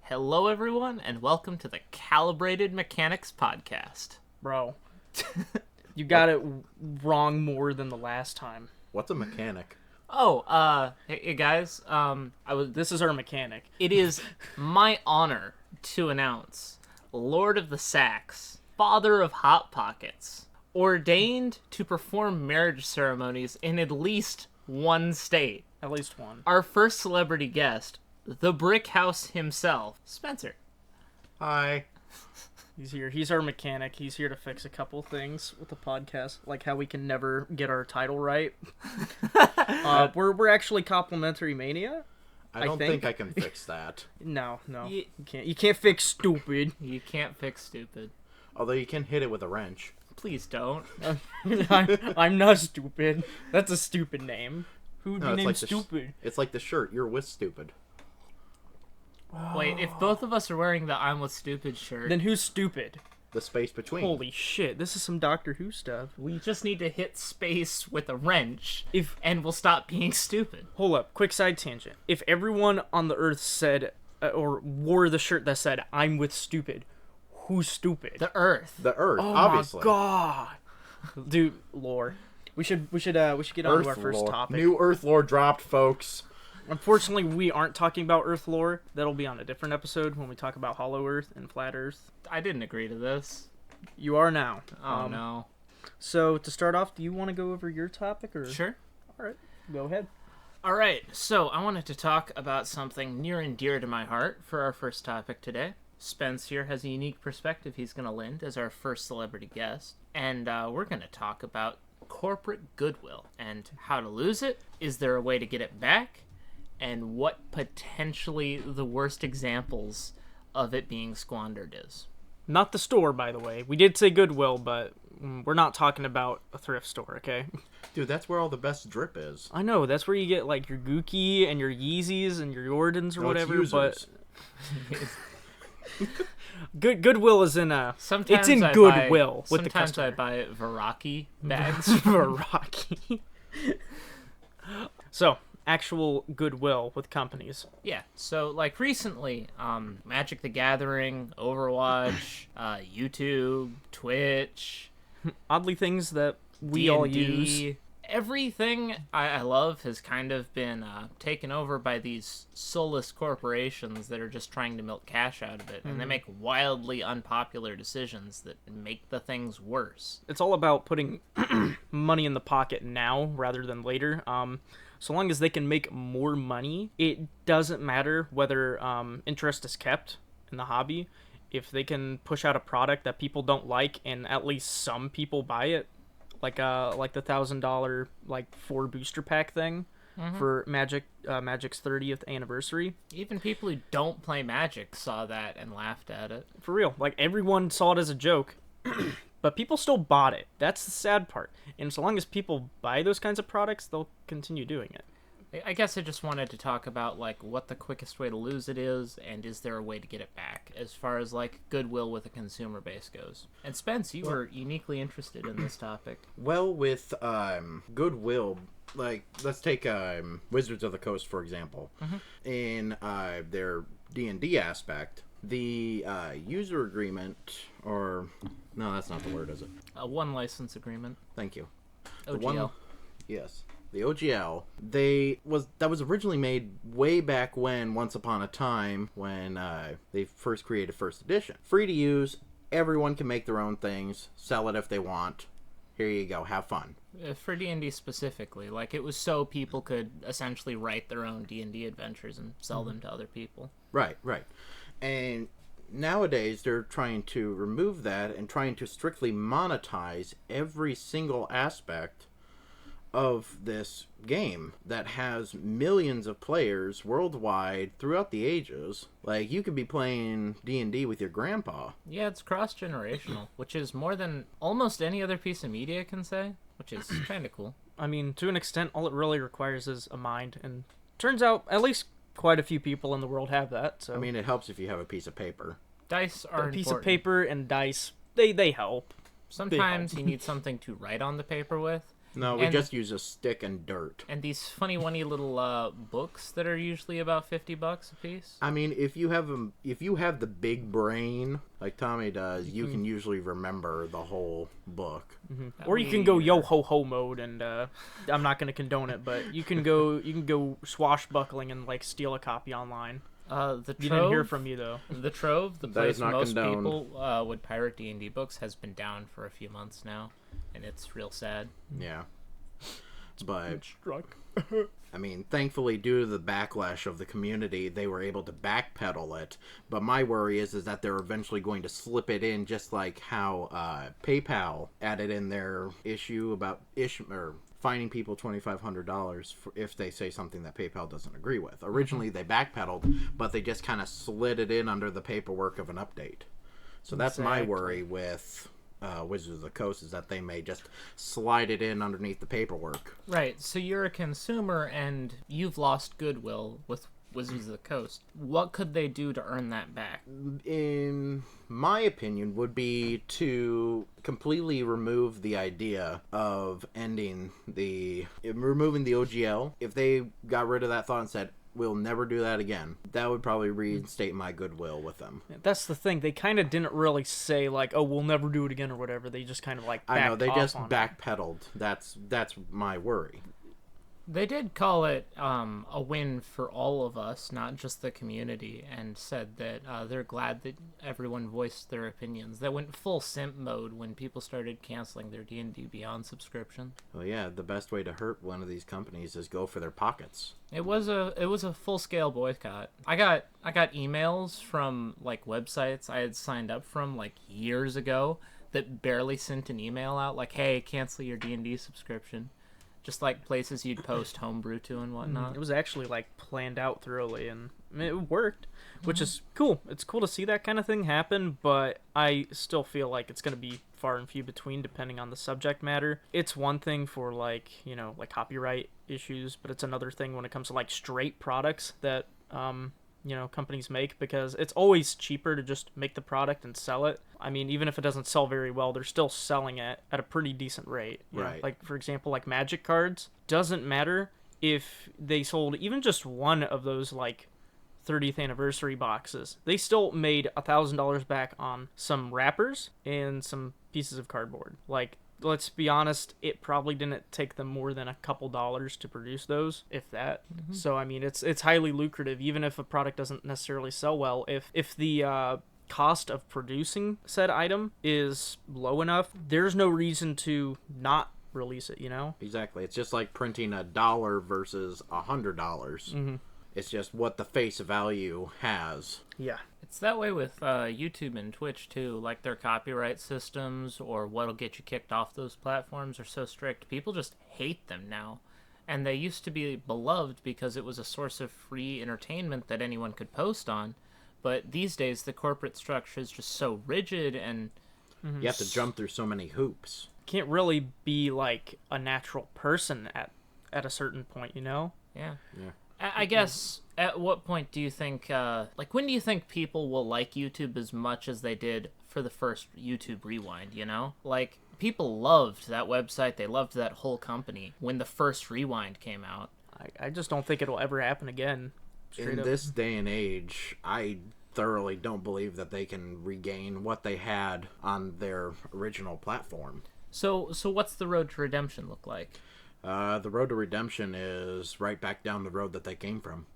Hello, everyone, and welcome to the Calibrated Mechanics Podcast. Bro, you got it wrong more than the last time. What's a mechanic? Hey guys, This is our mechanic. it is my honor to announce Lord of the Sacks, Father of Hot Pockets, ordained to perform marriage ceremonies in at least one state. At least one. Our first celebrity guest, the Brick House himself, Spencer. Hi. He's here. He's our mechanic. He's here to fix a couple things with the podcast, like how we can never get our title right. We're actually Complimentary Mania. I don't think I can fix that. No, you can't. You can't fix stupid. You can't fix stupid. Although you can hit it with a wrench. Please don't. I'm not stupid. That's a stupid name. Who would be named stupid? It's like the shirt. You're with stupid. Wait, if both of us are wearing the I'm with stupid shirt, Then who's stupid? The space between. Holy shit! This is some Doctor Who stuff. we just need to hit space with a wrench, If and we'll stop being stupid. Hold up, quick side tangent. If everyone on the Earth said or wore the shirt that said "I'm with stupid," who's stupid? The Earth. The Earth, Oh obviously. my god, dude, lore. We should get on to our first lore. topic. New Earth lore dropped, folks. Unfortunately, we aren't talking about Earth lore. That'll be on a different episode when we talk about Hollow Earth and Flat Earth. I didn't agree to this. You are now. Oh no. So to start off, do you want to go over your topic or? Sure. All right, go ahead. All right. So I wanted to talk about something near and dear to my heart for our first topic today. Spence here has a unique perspective he's going to lend as our first celebrity guest, and we're going to talk about corporate goodwill and how to lose it. Is there a way to get it back? And what potentially the worst examples of it being squandered is. Not the store, by the way. We did say Goodwill, but we're not talking about a thrift store, okay? Dude, that's where all the best drip is. I know, that's where you get, like, your Gookie and your Yeezys and your Jordans or No, it's whatever, but... users. Goodwill is in a... Sometimes it's in I Goodwill buy, with the sometimes I customer. buy Veraki bags. Rocky. So, actual Goodwill with companies. Yeah, so like recently, Magic the Gathering, Overwatch, YouTube, Twitch, Oddly things that we all D&D, use. everything I love has kind of been taken over by these soulless corporations that are just trying to milk cash out of it, and they make wildly unpopular decisions that make the things worse. It's all about putting money in the pocket now rather than later. So long as they can make more money, it doesn't matter whether interest is kept in the hobby. If they can push out a product that people don't like and at least some people buy it, like the $1,000 like 4 booster pack thing for Magic's 30th anniversary. Even people who don't play Magic saw that and laughed at it. For real, like everyone saw it as a joke. But people still bought it. That's the sad part. And so long as people buy those kinds of products, they'll continue doing it. I guess I just wanted to talk about like what the quickest way to lose it is, and is there a way to get it back as far as like goodwill with a consumer base goes. And Spence, you were uniquely interested in this topic. Well, with goodwill, like, let's take Wizards of the Coast, for example. In their D&D aspect, the user agreement, or... No, that's not the word, is it? A one license agreement. Thank you. OGL. Yes. The OGL, that was originally made way back when, once upon a time, when they first created first edition. Free to use, everyone can make their own things, sell it if they want. Here you go, have fun. For D&D specifically, like it was so people could essentially write their own D&D adventures and sell them to other people. Right. And nowadays they're trying to remove that and trying to strictly monetize every single aspect of this game that has millions of players worldwide throughout the ages. Like, you could be playing D&D with your grandpa. Yeah, it's cross-generational, which is more than almost any other piece of media can say, which is kind of cool. I mean, to an extent, all it really requires is a mind. And turns out, at least quite a few people in the world have that. So I mean, it helps if you have a piece of paper. Dice are a piece important. of paper and dice, they help. Sometimes you need something to write on the paper with, No, we And- just use a stick and dirt. And these funny little books that are usually about $50 a piece. I mean, if you have the big brain like Tommy does, you can usually remember the whole book. Or you can go yo ho ho mode, and I'm not gonna condone it, but you can go swashbuckling and like steal a copy online. The You didn't hear Trove, from me though. the Trove, the That is place not most condoned. people would pirate D&D books, has been down for a few months now, and it's real sad. Yeah. But Struck. I mean, thankfully, due to the backlash of the community, they were able to backpedal it. But my worry is that they're eventually going to slip it in, just like how PayPal added in their issue about fining people $2,500 if they say something that PayPal doesn't agree with. Originally, they backpedaled, but they just kind of slid it in under the paperwork of an update. So that's my worry with Wizards of the Coast, is that they may just slide it in underneath the paperwork. Right, so you're a consumer and you've lost goodwill with Wizards of the Coast. What could they do to earn that back? In my opinion, would be to completely remove the idea of removing the OGL. If they got rid of that thought and said, we'll never do that again, that would probably reinstate my goodwill with them. That's the thing. They kind of didn't really say like, "Oh, we'll never do it again" or whatever. They just kind of like I know, they just on it. backpedaled. That's my worry. They did call it a win for all of us, not just the community, and said that they're glad that everyone voiced their opinions. They went full simp mode when people started canceling their D&D Beyond subscription. Well, yeah, the best way to hurt one of these companies is go for their pockets. It was a full-scale boycott. I got emails from like websites I had signed up from like years ago that barely sent an email out like, "Hey, cancel your D&D subscription." Just like places you'd post homebrew to and whatnot. It was actually like planned out thoroughly, and I mean, it worked, which is cool. It's cool to see that kind of thing happen, but I still feel like it's going to be far and few between depending on the subject matter. It's one thing for like, like copyright issues, but it's another thing when it comes to like straight products that companies make, because it's always cheaper to just make the product and sell it. I mean, even if it doesn't sell very well, they're still selling it at a pretty decent rate. You know? Right. Like, for example, like Magic cards, doesn't matter if they sold even just one of those like 30th anniversary boxes. They still made $1,000 back on some wrappers and some pieces of cardboard. Like, let's be honest, it probably didn't take them more than a couple dollars to produce those, if that. So I mean, it's highly lucrative, even if a product doesn't necessarily sell well. If the cost of producing said item is low enough, there's no reason to not release it. Exactly. It's just like printing $1 versus $100. It's just what the face value has. Yeah. It's that way with YouTube and Twitch too. Like their copyright systems or what'll get you kicked off those platforms are so strict. People just hate them now. And they used to be beloved because it was a source of free entertainment that anyone could post on. But these days the corporate structure is just so rigid and You have to jump through so many hoops. Can't really be like a natural person at a certain point, yeah. Yeah. I guess, at what point do you think, when do you think people will like YouTube as much as they did for the first YouTube Rewind, Like, people loved that website, they loved that whole company when the first Rewind came out. I just don't think it'll ever happen again. In this day and age, I thoroughly don't believe that they can regain what they had on their original platform. So what's the road to redemption look like? The road to redemption is right back down the road that they came from.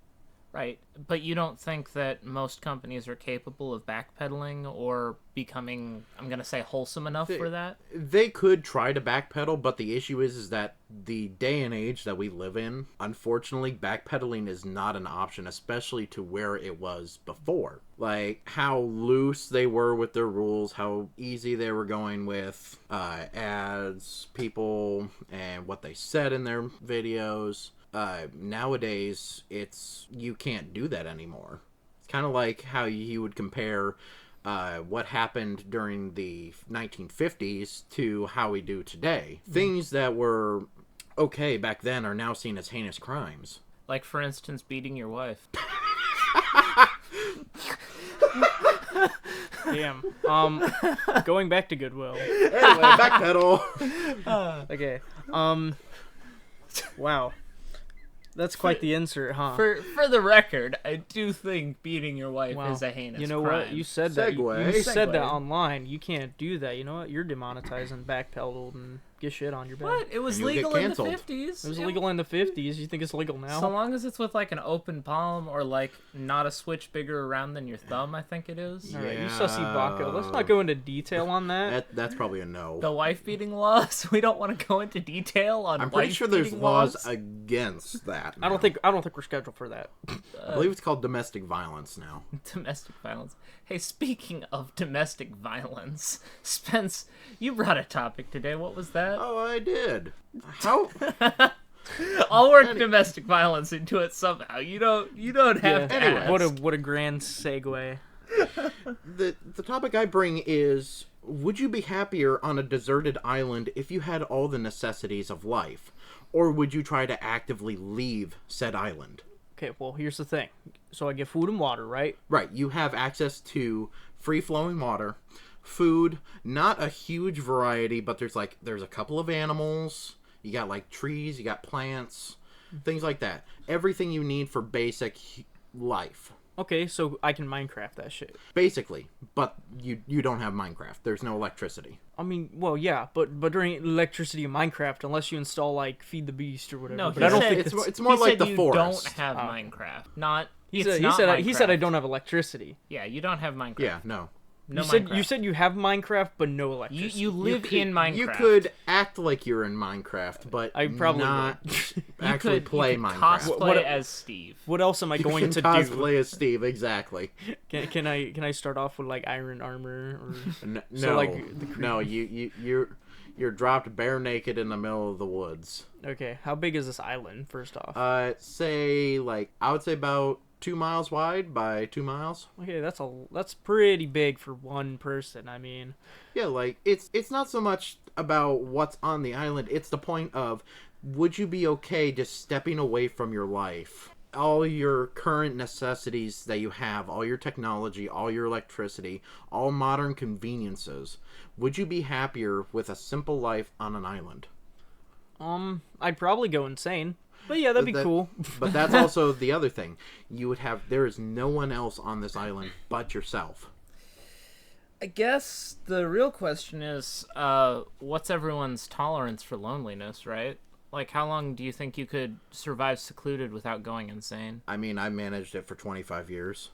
Right, but you don't think that most companies are capable of backpedaling or becoming, I'm going to say, wholesome enough for that? They could try to backpedal, but the issue is that the day and age that we live in, unfortunately, backpedaling is not an option, especially to where it was before. Like, how loose they were with their rules, how easy they were going with ads, people, and what they said in their videos. Nowadays, you can't do that anymore. It's kind of like how you would compare what happened during the 1950s to how we do today. Things that were okay back then are now seen as heinous crimes. Like, for instance, beating your wife. Damn. Going back to Goodwill. Anyway, backpedal. Okay. Wow. That's quite the insert, huh? For the record, I do think beating your wife Wow. is a heinous You know crime. what? You said that. Segue. You said that Segue. online. You can't do that. You know what? You're demonetizing backpedaled and get shit on your back. What? It was And you'll get legal in the canceled. 50s. It was illegal in the 50s. You think it's legal now? So long as it's with like an open palm or like not a switch bigger around than your thumb, I think it is. All right, you Yeah. sussy Baco. Let's not go into detail on that. That's probably a no. The wife beating laws. We don't want to go into detail on. I'm pretty sure there's wife-beating laws against that. I don't think we're scheduled for that. I believe it's called domestic violence now. Domestic violence. Hey, speaking of domestic violence, Spence, you brought a topic today. What was that? Oh, I did. How? I'll work domestic violence into it somehow. You don't have to. Anyway. ask. What a grand segue. The topic I bring is: would you be happier on a deserted island if you had all the necessities of life, or would you try to actively leave said island? Okay, well, here's the thing. So I get food and water, right? Right, you have access to free-flowing water, food, not a huge variety, but there's a couple of animals, you got like trees, you got plants, things like that. Everything you need for basic life. Okay, so I can Minecraft that shit. Basically, but you don't have Minecraft. There's no electricity. I mean, well, yeah, but there ain't electricity in Minecraft unless you install like Feed the Beast or whatever. No, but he I don't said think it's, that's... it's more He like said the you forest. don't have Minecraft. Not. He It's said, not he said I Minecraft. don't have electricity. Yeah, you don't have Minecraft. Yeah, no. No you said Minecraft. you have Minecraft but no electricity. You live in Minecraft. You could act like you're in Minecraft, but I probably not You actually could- play you could Minecraft. Cosplay What- as Steve. What else am I going to do? Cosplay as Steve, exactly. Can I start off with like iron armor or No, So, like, the no, you're dropped bare naked in the middle of the woods. okay? How big is this island? First off, Say I would say about 2 miles wide by 2 miles. okay, that's pretty big for one person. I mean, Yeah, like it's not so much about what's on the island. It's the point of, would you be okay just stepping away from your life? All your current necessities that you have, all your technology, all your electricity, all modern conveniences. Would you be happier with a simple life on an island? I'd probably go insane. But yeah, that'd be cool. But that's also the other thing. There is no one else on this island but yourself. I guess the real question is, what's everyone's tolerance for loneliness, right? Like, how long do you think you could survive secluded without going insane? I mean, I managed it for 25 years.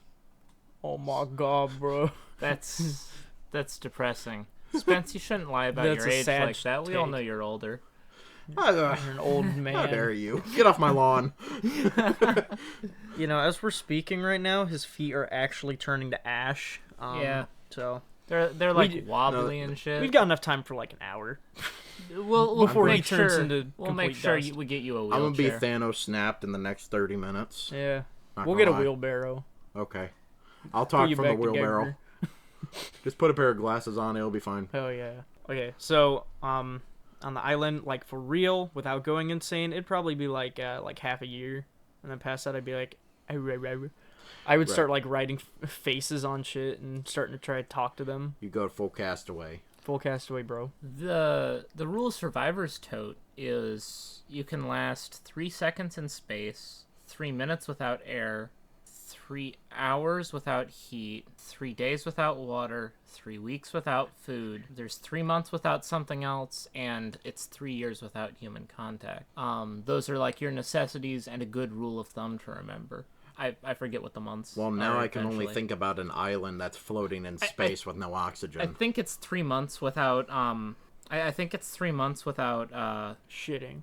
Oh my god, bro. That's depressing. Spence, you shouldn't lie about That's your a age sad like that. We all take. know you're older. You're an old man. How dare you? Get off my lawn. You know, as we're speaking right now, his feet are actually turning to ash. Yeah. So They're like We- wobbly and shit. we've got enough time for like an hour. We'll before he make turns sure, into we'll make complete sure dust. we get you a I'm gonna be wheelchair. Thanos snapped in the next 30 minutes. Yeah, Not we'll gonna get a lie. wheelbarrow. Okay. I'll Put talk you from the back wheelbarrow. together. Just put a pair of glasses on, it'll be fine. Oh yeah. Okay, so on the island, like for real, without going insane, it'd probably be like half a year, and then past that, I'd be like, I would start like writing faces on shit and starting to try to talk to them. You go full castaway. Full castaway, bro. The rule survivor's tote is you can last 3 seconds in space, 3 minutes without air, 3 hours without heat, 3 days without water, 3 weeks without food. There's 3 months without something else, and it's 3 years without human contact. Those are like your necessities and a good rule of thumb to remember. I forget what the months. Well, now are I can only eventually. think about an island that's floating in space with no oxygen. I think it's 3 months without. I think it's 3 months without. Shitting.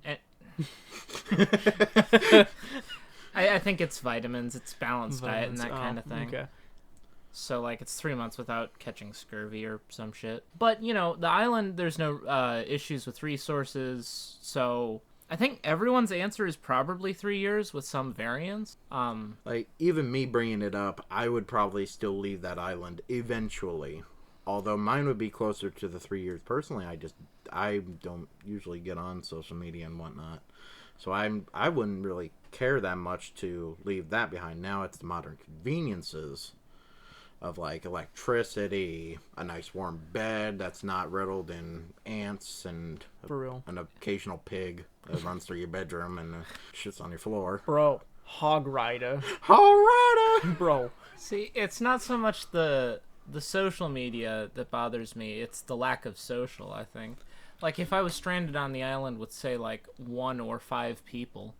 I think it's vitamins. It's balanced diet and Vitamins. that kind of Oh, thing. Okay. So like it's 3 months without catching scurvy or some shit. But you know the island, there's no issues with resources. So I think everyone's answer is probably 3 years with some variance. Like, even me bringing it up, I would probably still leave that island eventually. Although mine would be closer to the 3 years. Personally, I don't usually get on social media and whatnot. So I wouldn't really care that much to leave that behind. Now it's the modern conveniences of like electricity, a nice warm bed that's not riddled in ants, and For real. an occasional pig that runs through your bedroom and shits on your floor. Bro, hog rider. Alrighty! Bro. See, it's not so much the social media that bothers me, it's the lack of social, I think. Like, if I was stranded on the island with, say, like, 1 or 5 people,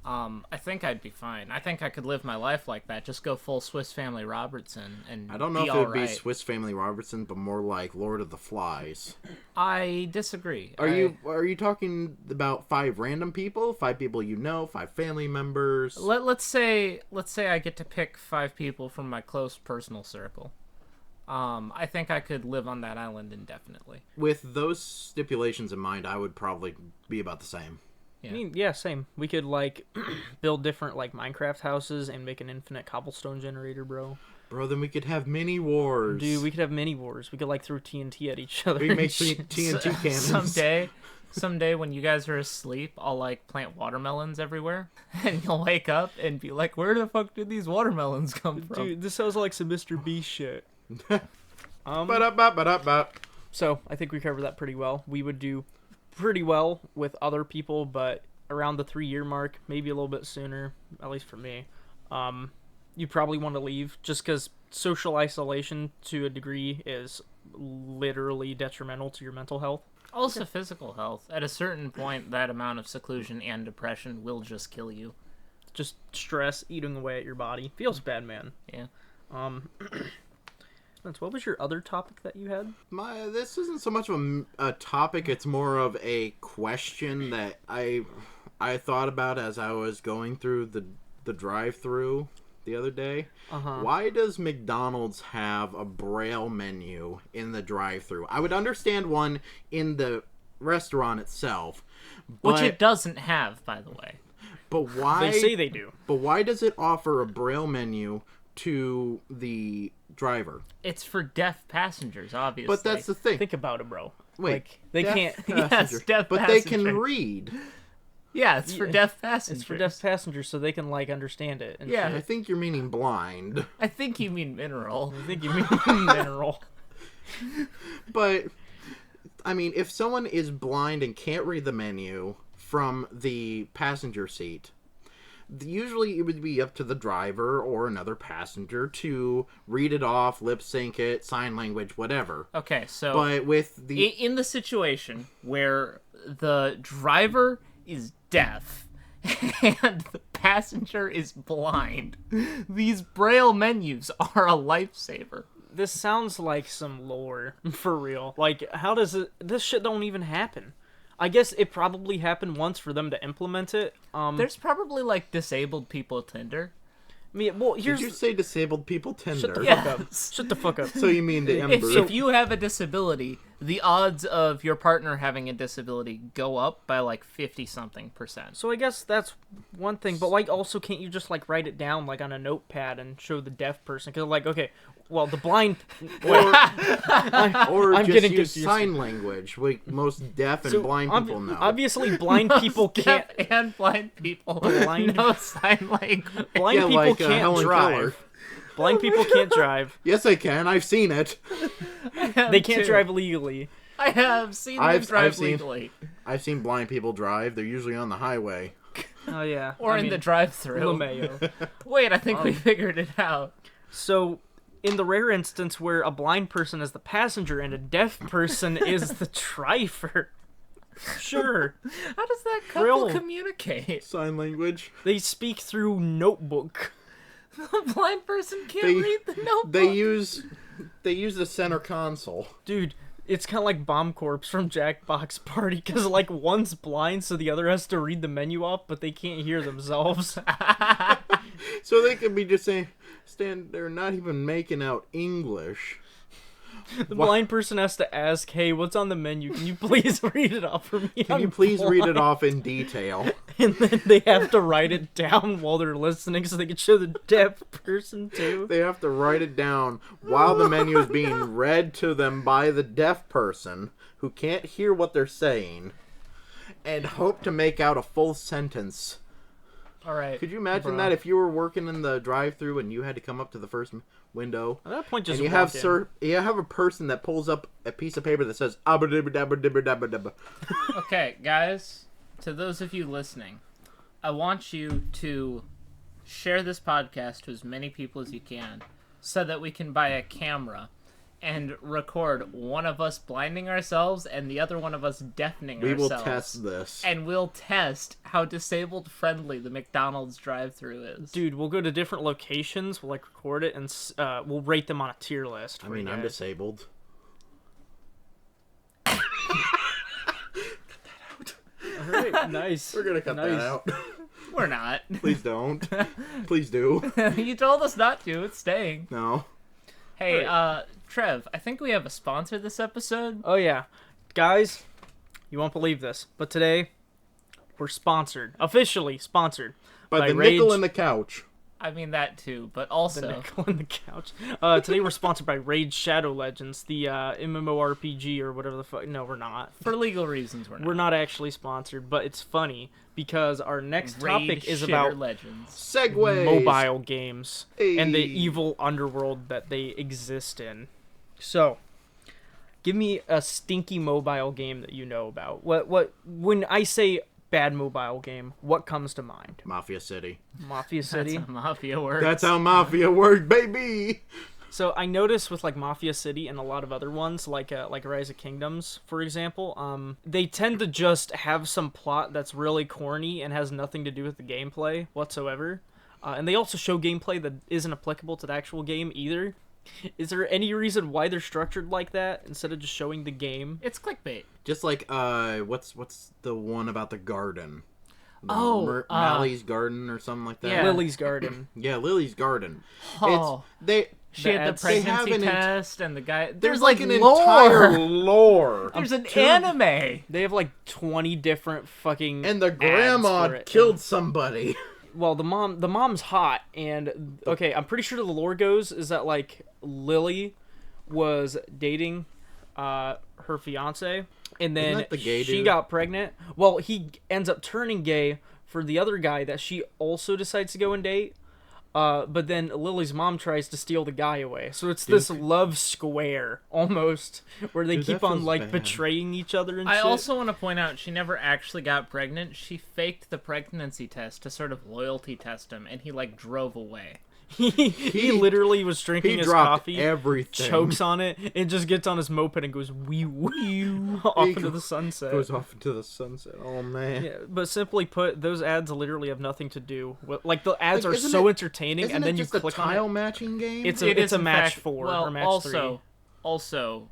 I think I'd be fine. I think I could live my life like that. Just go full Swiss Family Robertson and I don't know be if it would be alright. Swiss Family Robertson, but more like Lord of the Flies. I disagree. Are you talking about 5 random people? 5 people you know? 5 family members? Let's say I get to pick 5 people from my close personal circle. I think I could live on that island indefinitely. With those stipulations in mind, I would probably be about the same. I mean, yeah, same. We could, like, build different, like, Minecraft houses and make an infinite cobblestone generator, bro. Bro, then we could have mini wars. Dude, we could have mini wars. We could, like, throw TNT at each other. We and make shit. TNT cannons. Someday when you guys are asleep, I'll like plant watermelons everywhere, and you'll wake up and be like, "Where the fuck did these watermelons come from?" Dude, this sounds like some Mr. Beast shit. Ba-da-ba-ba-da-ba. So, I think we covered that pretty well. We would do pretty well with other people, but around the 3-year mark, maybe a little bit sooner, at least for me, you probably want to leave, just because social isolation to a degree is literally detrimental to your mental health. Also, physical health. At a certain point, that amount of seclusion and depression will just kill you. Just stress eating away at your body. Feels bad, man. Yeah. Spence, what was your other topic that you had? This isn't so much of a topic, it's more of a question that I thought about as I was going through the drive-thru the other day. Why does McDonald's have a Braille menu in the drive-thru? I would understand one in the restaurant itself, Which it doesn't have, by the way. but why? They say they do. But why does it offer a Braille menu to the driver? It's for deaf passengers, obviously. But that's the thing. Think about it, bro. Wait, Like, they deaf can't... passenger. deaf but they can passenger. read. Yeah, it's for deaf passengers. It's for deaf passengers so they can, like, understand it. And Yeah. I shit. think you're meaning blind. I think you mean mineral. I think you mean mineral. But, I mean, if someone is blind and can't read the menu from the passenger seat, usually it would be up to the driver or another passenger to read it off, lip sync it, sign language, whatever. Okay, so But with the... in the situation where the driver is deaf and the passenger is blind, these Braille menus are a lifesaver. This sounds like some lore, for real. Like, how does it... This shit don't even happen. I guess it probably happened once for them to implement it. There's probably, like, disabled people Tinder. I mean, well, here's... Did you say disabled people Tinder? Shut the Yes. fuck up. Shut the fuck up. So you mean the If, Ember? if you have a disability, the odds of your partner having a disability go up by, like, 50-something%. So I guess that's one thing, but, like, also can't you just, like, write it down, like, on a notepad and show the deaf person? Because, like, okay, well, the blind... Or I'm just getting use confused. sign language, like most deaf and blind people know. Obviously, blind people can't... Deaf and blind people Blind- know sign language. Blind Yeah, people like, can't Helen drive. Keller. Blind people can't drive. Yes, I can. I've seen it. They can't drive legally. I have seen them I've drive seen- legally. I've seen blind people drive. They're usually on the highway. Oh, yeah. Or in the drive-thru. LeMayo. Wait, I think we figured it out. So, in the rare instance where a blind person is the passenger and a deaf person is the driver, sure, How does that couple Real. communicate? Sign language. they speak through notebook. The blind person can't They- read the notebook. They use the center console. Dude, it's kind of like Bomb Corps from Jackbox Party, because, like, one's blind, so the other has to read the menu off, but they can't hear themselves. So they could be just saying, stand there, not even making out English. The blind person has to ask, hey, what's on the menu? Can you please read it off for me? Can you please read it off in detail? And then they have to write it down while they're listening so they can show the deaf person, too. They have to write it down while the menu is being read to them by the deaf person who can't hear what they're saying and hope to make out a full sentence. All right. Could you imagine Bruh. that if you were working in the drive-thru and you had to come up to the first window. At that point, just And you walk have in. you have a person that pulls up a piece of paper that says "abba-dibba-dabba-dibba-dabba-dabba." Okay, guys, to those of you listening, I want you to share this podcast to as many people as you can so that we can buy a camera and record one of us blinding ourselves and the other one of us deafening We will ourselves. test this. And we'll test how disabled friendly the McDonald's drive-thru is. Dude, we'll go to different locations. We'll like record it and we'll rate them on a tier list. I mean, I'm disabled. All right, nice. We're gonna cut that out. We're not. Please don't. Please do. You told us not to. It's staying. No. Hey, Trev, I think we have a sponsor this episode. Oh yeah, guys, you won't believe this, but today we're officially sponsored By the Rage. nickel in the couch. I mean that too, but The also nickel in the couch. Today we're sponsored by Rage Shadow Legends, the MMORPG or whatever the fuck. No, we're not. for legal reasons we're not. We're not actually sponsored, but it's funny because our next Raid topic is Shitter about Legends. Segways. mobile games and the Hey. evil underworld that they exist in. So, give me a stinky mobile game that you know about. What when I say bad mobile game, what comes to mind? Mafia City. Mafia That's City. how Mafia works. That's how Mafia works, baby. So I noticed with like Mafia City and a lot of other ones, like Rise of Kingdoms, for example, they tend to just have some plot that's really corny and has nothing to do with the gameplay whatsoever. And they also show gameplay that isn't applicable to the actual game either. Is there any reason why they're structured like that instead of just showing the game? It's clickbait. Just like what's the one about the garden? Mally's Mally's Garden or something like that. Yeah. Lily's Garden. Yeah, Lily's Garden. Oh. They She had the ads. They have pregnancy an test, and the guy. there's like an lore. entire lore. There's an anime. They have like 20 different fucking And the ads grandma for it. killed somebody. Well, the mom's hot, and okay, I'm pretty sure the lore goes is that like Lily was dating her fiance, and then that the gay she dude? got pregnant. Well, he ends up turning gay for the other guy that she also decides to go and date. But then Lily's mom tries to steal the guy away. So it's this love square almost where they Dude, keep that on feels like bad. betraying each other and I shit. also want to point out she never actually got pregnant. She faked the pregnancy test to sort of loyalty test him, and he like drove away. he literally was drinking He his dropped coffee, everything. chokes on it, and just gets on his moped and goes wee wee off into the sunset. Goes off into the sunset. Oh man. Yeah, but simply put, those ads literally have nothing to do with like the ads Like, are isn't so it- entertaining, Isn't and it then you just a click on tile it. matching game? It's It a is, in match fact- 4 well, or match also, 3. Also,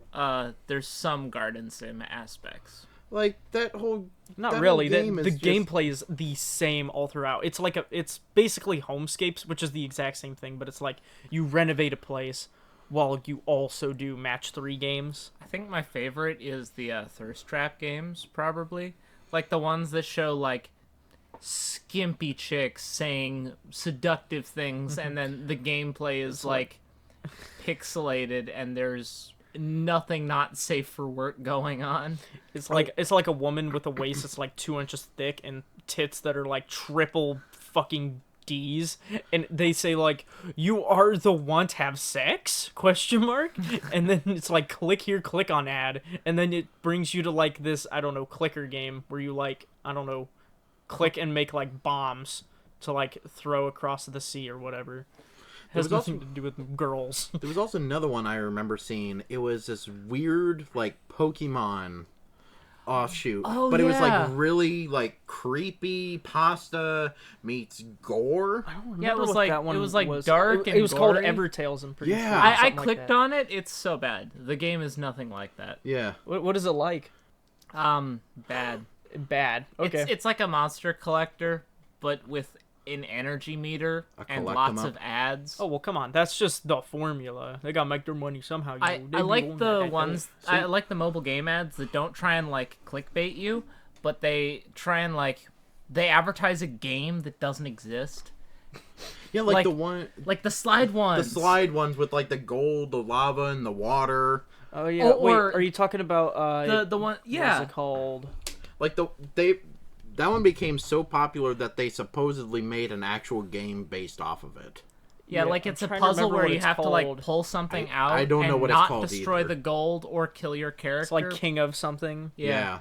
there's some garden sim aspects. like that whole. Not that really. Whole game The is just- gameplay is the same all throughout. It's basically Homescapes, which is the exact same thing, but it's like you renovate a place while you also do match 3 games. I think my favorite is the thirst trap games, probably. Like the ones that show like skimpy chicks saying seductive things, and then the gameplay is like pixelated, and there's nothing not safe for work going on. It's like a woman with a waist that's like 2 inches thick and tits that are like triple fucking D's, and they say like, "You are the one to have sex?" question mark, and then it's like click here, click on ad, and then it brings you to like this clicker game where you like click and make like bombs to like throw across the sea or whatever. Has was nothing also- to do with girls. There was also another one I remember seeing. It was this weird like Pokemon offshoot, Oh, but it was yeah. like really like creepy pasta meets gore. Yeah, it was what like- that one it was, like, was. dark It and was called gory. Evertales. I'm pretty Yeah. sure. I something like clicked that. on it. It's so bad. The game is nothing like that. Yeah, What is it like? Bad. Bad. Okay. It's like a monster collector, but with an energy meter A and collect 'em lots up. of ads. Oh well, come on. That's just the formula. They gotta make their money somehow. I like the ones I like the mobile game ads that don't try and like clickbait you, but they try and like they advertise a game that doesn't exist. yeah, like, Like- the one, Like the slide the ones. slide ones with like the gold, the lava, and the water. Oh yeah. or- Wait, are you talking about the one What's yeah. it called? Like that one became so popular that they supposedly made an actual game based off of it. Yeah, like I'm it's a trying to puzzle remember where what you it's have to like called. pull something out I don't know and what it's not called destroy either. the gold or kill your character. It's like King of something. Yeah.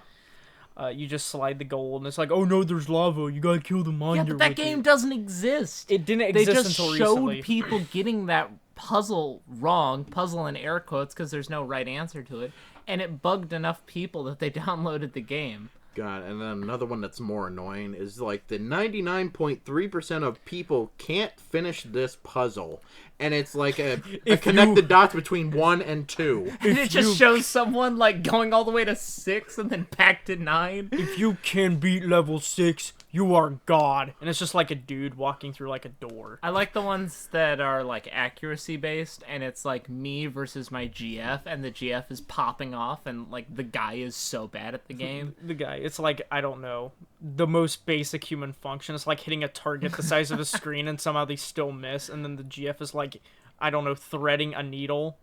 You just slide the gold, and it's like, oh no, there's lava. You gotta kill the miner. Yeah, but that with game it. doesn't exist. It didn't They exist just until showed recently. people getting that puzzle wrong, puzzle in air quotes, because there's no right answer to it, and it bugged enough people that they downloaded the game. God, and then another one that's more annoying is like the 99.3% of people can't finish this puzzle. And it's like a connect the dots between 1 and 2. And it just shows someone like going all the way to 6 and then back to 9. If you can beat level 6, you are God. And it's just like a dude walking through like a door. I like the ones that are like accuracy based, and it's like me versus my GF, and the GF is popping off, and like the guy is so bad at the game. The guy, it's like, I don't know, the most basic human function. It's like hitting a target the size of a screen and somehow they still miss. And then the GF is like, I don't know, threading a needle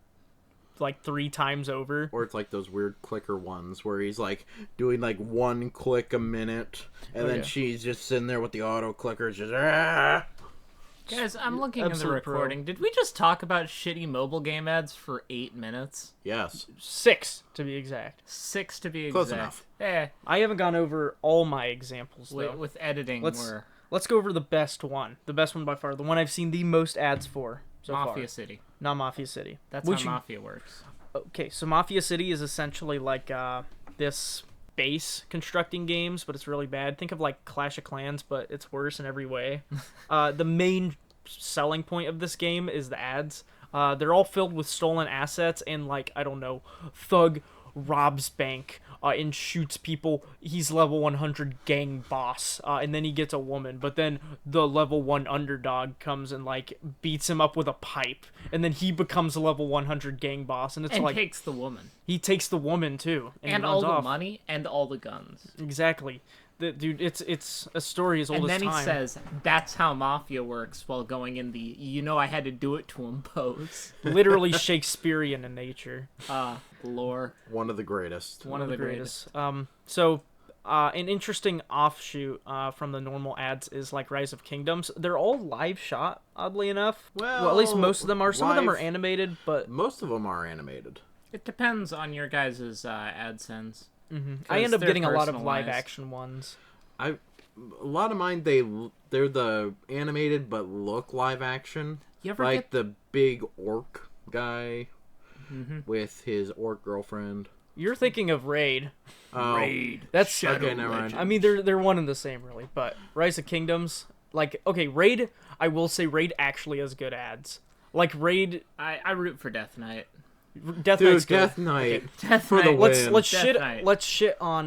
like 3 times over. Or it's like those weird clicker ones where he's like doing like 1 click a minute, and then yeah. she's just sitting there with the auto clickers just. Ah! Guys, I'm looking in the Absolute pro. recording. Did we just talk about shitty mobile game ads for 8 minutes? Yes. 6 to be exact. 6 to be Close exact. enough. Eh, I haven't gone over all my examples though. with editing, we're Let's go over the best one. The best one by far. The one I've seen the most ads for so Mafia far. City. Not Mafia City. That's Which how Mafia works. Okay, so Mafia City is essentially like this base constructing games, but it's really bad. Think of like Clash of Clans, but it's worse in every way. The main selling point of this game is the ads. They're all filled with stolen assets and like, I don't know, thug robs bank and shoots people. He's level 100 gang boss, and then he gets a woman, but then the level 1 underdog comes and like beats him up with a pipe, and then he becomes a level 100 gang boss, and it's And like takes the woman. he takes the woman too, and, And he all runs the off. money and all the guns. Exactly. Dude, it's a story as old And as then time. he says, that's how Mafia works, while going in the, you know I had to do it to him pose. Literally Shakespearean in nature. Lore. One of the greatest. One of the greatest. So an interesting offshoot from the normal ads is like Rise of Kingdoms. They're all live shot, oddly enough. Well, at least most of them are. Some of them are live- animated, but Most of them are animated. It depends on your guys' AdSense. I end up they're getting a lot of live personalized. action ones. A lot of mine they're the animated but look live action. You ever Like get... the big orc guy with his orc girlfriend. You're thinking of Raid. Raid. That's Okay, never mind. I mean, they're one and the same, really. But Rise of Kingdoms, like, okay, Raid. I will say Raid actually has good ads. Like Raid, I root for Death Knight. Death Dude, Knight's good. Death Knight. Death For the Knight. win. Let's Death shit Knight. on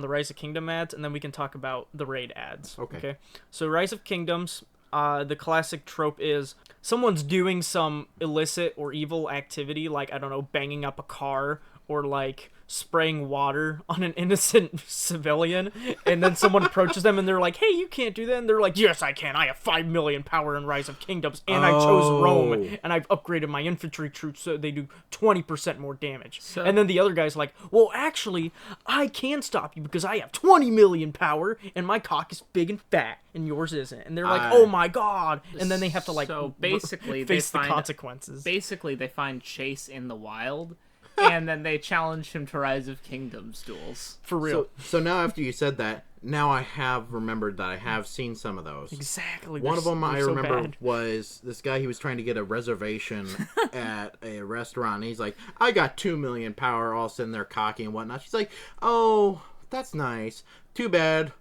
the Rise of Kingdom ads, and then we can talk about the Raid ads. Okay. So Rise of Kingdoms, the classic trope is someone's doing some illicit or evil activity, like, I don't know, banging up a car or like spraying water on an innocent civilian, and then someone approaches them and they're like, hey, you can't do that, and they're like, yes, I can. I have 5 million power in Rise of Kingdoms, and I chose Rome, and I've upgraded my infantry troops so they do 20% more damage. And then the other guy's like, well, actually, I can stop you because I have 20 million power, and my cock is big and fat, and yours isn't. And they're like, oh my god, and then they have to like So basically, face they the find consequences. Basically, they find Chase in the wild, and then they challenge him to Rise of Kingdoms duels. For real. So now after you said that, now I have remembered that I have seen some of those. Exactly. One of them I so remember bad. was this guy. He was trying to get a reservation at a restaurant. And he's like, I got 2 million power, all sitting there cocky and whatnot. She's like, oh, that's nice. Too bad.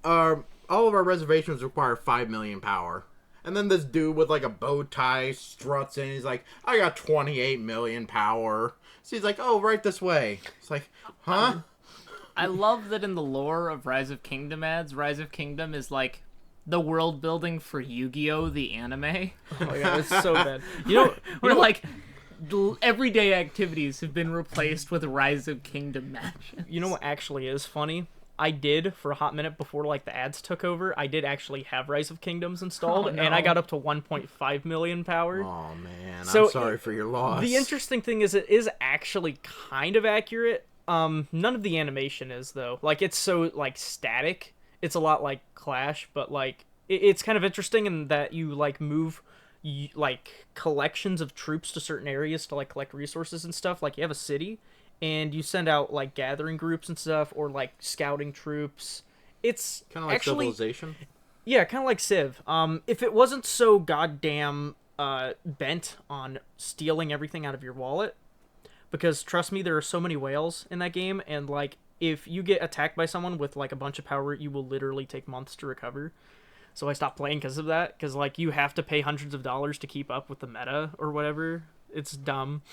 All of our reservations require 5 million power. And then this dude with like a bow tie struts in. He's like, I got 28 million power. So he's like, oh, right this way. It's like, huh? I love that in the lore of Rise of Kingdom ads, Rise of Kingdom is like the world building for Yu-Gi-Oh! The anime. Oh my god, it's so bad. You know, Where like everyday activities have been replaced with Rise of Kingdom matches. you know what actually is funny? I did, for a hot minute before like the ads took over, I did actually have Rise of Kingdoms installed, Oh, no. and I got up to 1.5 million power. Oh, man. So I'm sorry for your loss. The interesting thing is it is actually kind of accurate. None of the animation is, though. Like, it's so, like, static. It's a lot like Clash, but, like, it's kind of interesting in that you, like, move like collections of troops to certain areas to like collect resources and stuff. Like you have a city, and you send out like gathering groups and stuff, or like scouting troops. It's Kind of like actually, Civilization. yeah, kind of like Civ. If it wasn't so goddamn bent on stealing everything out of your wallet, because trust me, there are so many whales in that game, and like if you get attacked by someone with like a bunch of power, you will literally take months to recover. So I stopped playing because of that, because like you have to pay hundreds of dollars to keep up with the meta or whatever. It's dumb.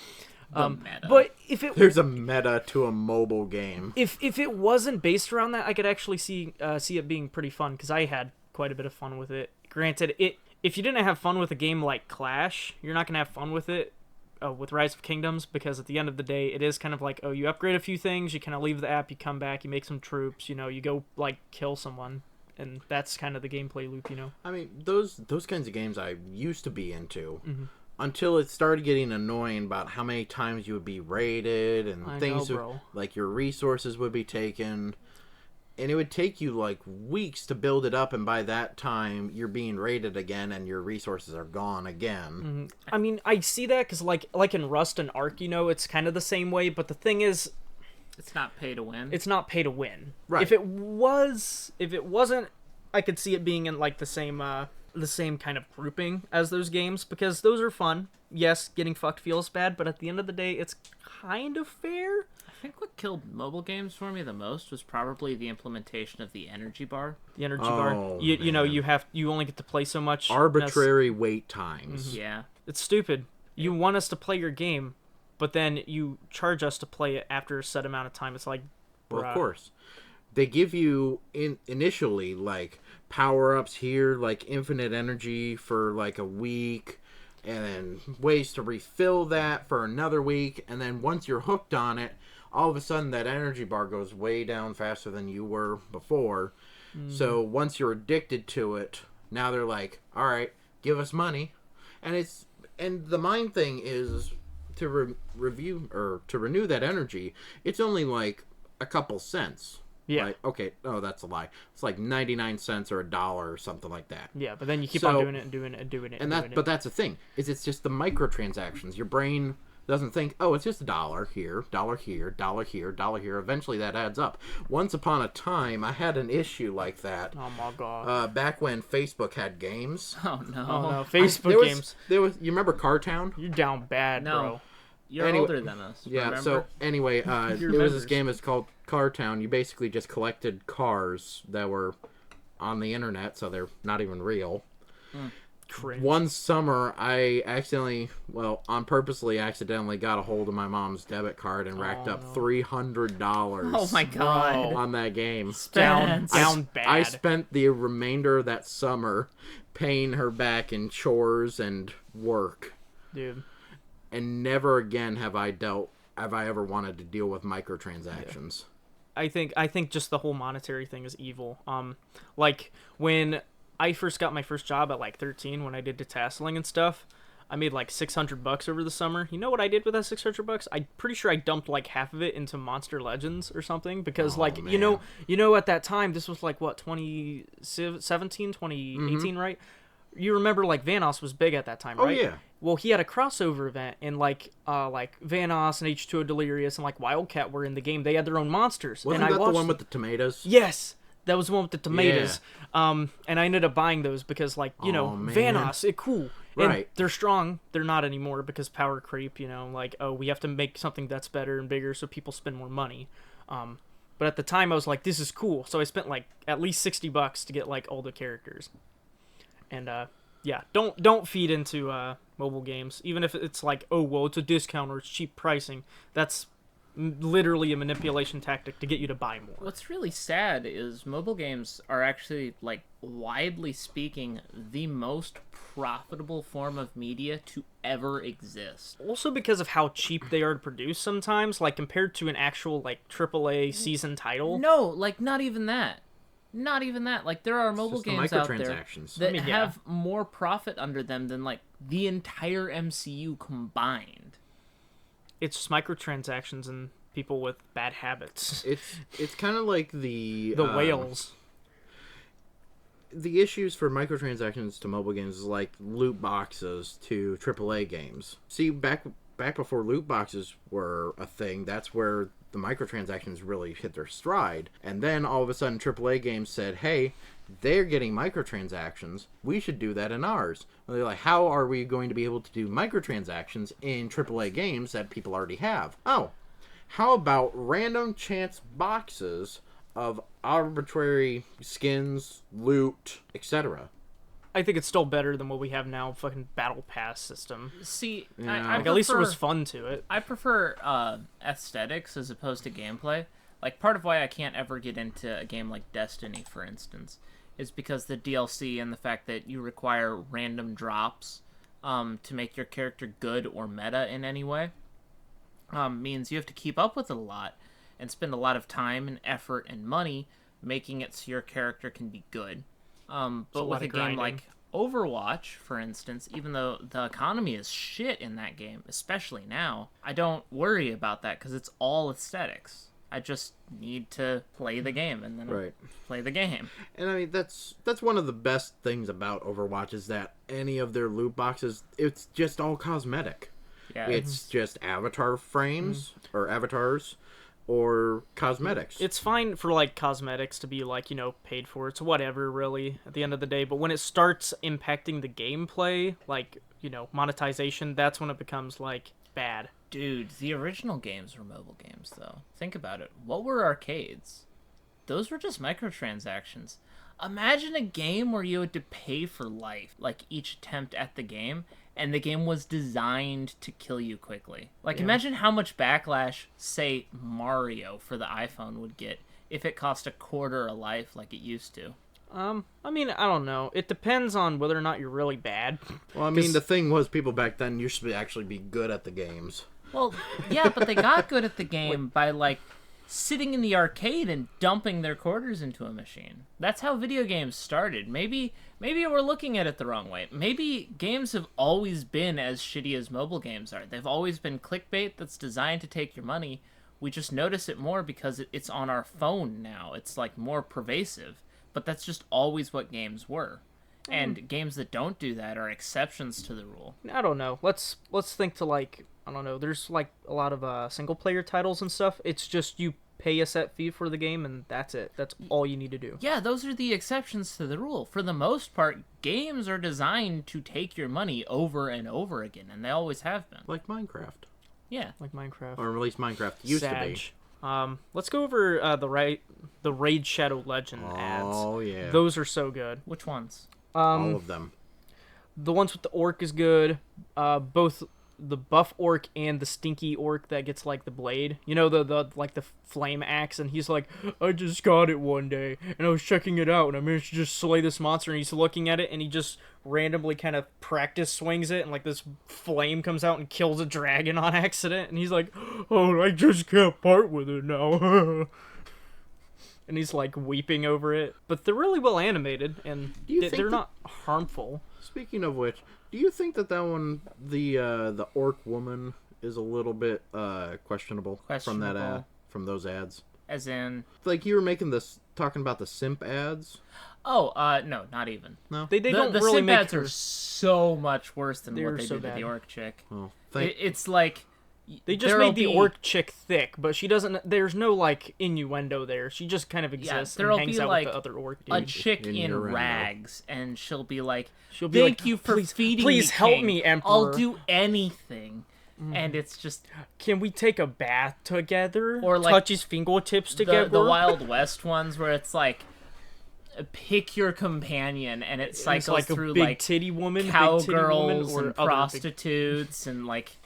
Meta. But if it There's a meta to a mobile game. if it wasn't based around that, I could actually see it being pretty fun, because I had quite a bit of fun with it. Granted, if you didn't have fun with a game like Clash, you're not gonna have fun with it with Rise of Kingdoms, because at the end of the day, it is kind of like, oh, you upgrade a few things, you kind of leave the app, you come back, you make some troops, you go like kill someone, and that's kind of the gameplay loop, I mean, those kinds of games I used to be into. Until it started getting annoying about how many times you would be raided and I things know, bro. like your resources would be taken, and it would take you like weeks to build it up, and by that time you're being raided again and your resources are gone again. I mean, I see that because like in Rust and Ark, it's kind of the same way, but the thing is, it's not pay to win. it's not pay to win. Right. If it wasn't, I could see it being in like the same kind of grouping as those games, because those are fun. Yes, getting fucked feels bad, but at the end of the day, it's kind of fair. I think what killed mobile games for me the most was probably the implementation of the energy bar. The energy bar, you know, you only get to play so much. Arbitrary wait times. Yeah. It's stupid. You want us to play your game, but then you charge us to play it after a set amount of time. It's like, Well, bruh. of course. They give you initially like power-ups here, like infinite energy for like a week, and then ways to refill that for another week, and then once you're hooked on it, all of a sudden that energy bar goes way down faster than you were before. So once you're addicted to it, now they're like, all right, give us money. And the mind thing is to renew that energy, it's only like a couple cents. Yeah. Right? Okay. Oh, that's a lie. It's like 99 cents or $1 or something like that. Yeah, but then you keep So- on doing it and doing it and doing it. But that's the thing, is it's just the microtransactions. Your brain doesn't think, oh, it's just $1 here, $1 here, $1 here, $1 here. Eventually that adds up. Once upon a time, I had an issue like that. Oh my god. Back when Facebook had games. Oh no. Oh no, There Facebook was- games. You remember Cartown? You're down bad, No. bro. You're Anyway- older than us. Yeah, remember? so anyway, it was members. this game. It's called Cartown. You basically just collected cars that were on the internet, so they're not even real. Cringe. One summer, I on purposely accidentally got a hold of my mom's debit card and racked up $300 Oh my god. on that game. down Spence. bad. I spent the remainder of that summer paying her back in chores and work. Dude. And never again have I ever wanted to deal with microtransactions. I think just the whole monetary thing is evil. Like when I first got my first job at like 13, when I did detasseling and stuff, I made like $600 over the summer. You know what I did with that $600? I'm pretty sure I dumped like half of it into Monster Legends or something, because you know at that time, this was like what, 2017, 2018, right? You remember like Vanoss was big at that time, right? Oh yeah. Well, he had a crossover event, and like Vanoss and H2O Delirious and like Wildcat were in the game. They had their own monsters. Wasn't and that I the watched one with the tomatoes? Yes, that was the one with the tomatoes. And I ended up buying those because, like, Oh, man. Vanoss, cool. And Right. they're strong. They're not anymore because power creep, like, oh, we have to make something that's better and bigger so people spend more money. But at the time, I was like, this is cool. So I spent, like, at least $60 to get, like, all the characters. And, yeah, don't feed into mobile games. Even if it's like, oh, well, it's a discount or it's cheap pricing. That's literally a manipulation tactic to get you to buy more. What's really sad is mobile games are actually, like, widely speaking, the most profitable form of media to ever exist. Also because of how cheap they are to produce sometimes, like compared to an actual like AAA season title. No, like, not even that. Not even that. Like, there are mobile just the games out there microtransactions. that I mean, yeah. have more profit under them than, like, the entire MCU combined. It's just microtransactions and people with bad habits. It's kind of like the The whales. the issues for microtransactions to mobile games is like loot boxes to AAA games. See, back before loot boxes were a thing, that's where the microtransactions really hit their stride. And then all of a sudden AAA games said, hey, they're getting microtransactions, we should do that in ours. And they're like, how are we going to be able to do microtransactions in AAA games that people already have? Oh, how about random chance boxes of arbitrary skins, loot, etc.? I think it's still better than what we have now, fucking battle pass system. See, Yeah. I Like, at least there was fun to it. I prefer aesthetics as opposed to gameplay. Like, part of why I can't ever get into a game like Destiny, for instance, is because the DLC and the fact that you require random drops to make your character good or meta in any way means you have to keep up with it a lot and spend a lot of time and effort and money making it so your character can be good. But with a game like Overwatch, for instance, even though the economy is shit in that game, especially now, I don't worry about that because it's all aesthetics. I just need to play the game and then Right. play the game. And I mean, that's one of the best things about Overwatch is that any of their loot boxes, it's just all cosmetic. Yeah, It's just avatar frames or avatars or cosmetics. It's fine for, like, cosmetics to be, like, you know, paid for. It's whatever, really, at the end of the day. But when it starts impacting the gameplay, like, you know, monetization, that's when it becomes, like, bad. dude, the original games were mobile games, though. Think about it. What were arcades? Those were just microtransactions. Imagine a game where you had to pay for life, like each attempt at the game, and the game was designed to kill you quickly. Like, imagine how much backlash, say, Mario for the iPhone would get if it cost a quarter a life like it used to. I mean, I don't know. It depends on whether or not you're really bad. Well, I mean, the thing was, people back then used to actually be good at the games. Well, yeah, but they got good at the game by, like, sitting in the arcade and dumping their quarters into a machine. That's how video games started. Maybe we're looking at it the wrong way. Maybe games have always been as shitty as mobile games are. They've always been clickbait that's designed to take your money. We just notice it more because it's on our phone now. It's, like, more pervasive. But that's just always what games were. And games that don't do that are exceptions to the rule. I don't know. Let's think to, like, I don't know. There's, like, a lot of single player titles and stuff. It's just you pay a set fee for the game and that's it. That's all you need to do. Yeah, those are the exceptions to the rule. For the most part, games are designed to take your money over and over again, and they always have been. Like Minecraft. Yeah. Like Minecraft. Or at least Minecraft used to be. Let's go over the Raid Shadow Legend ads. Oh, yeah. Those are so good. Which ones? All of them. The ones with the orc is good. Both the buff orc and the stinky orc that gets, like, the blade. You know, the like the flame axe, and he's like, I just got it one day and I was checking it out and I managed to just slay this monster, and he's looking at it and he just randomly kind of practice swings it and, like, this flame comes out and kills a dragon on accident, and he's like, oh, I just can't part with it now. And he's, like, weeping over it. But they're really well animated, and they're not harmful. Speaking of which, do you think that one, the orc woman, is a little bit questionable from that from those ads? As in, Like, you were talking about the simp ads. no, not even. No, They don't The really simp make ads are so much worse than They're what they so did to the bad. orc chick. Oh, It's like They just there'll made the be- orc chick thick, but she doesn't. There's no, like, innuendo there. She just kind of exists and there'll hangs be, out like, with the other orc a dudes. chick in Innuendo. rags, and she'll be like, She'll be "Thank like, you for "Please- feeding please me, help King. me, I'll Emperor." do anything." And it's just Can we take a bath together? Or, like, touch his fingertips together? the Wild West ones where it's like, pick your companion, and it cycles It's like a through big like titty woman, big titty woman, cowgirls or and other big- prostitutes and like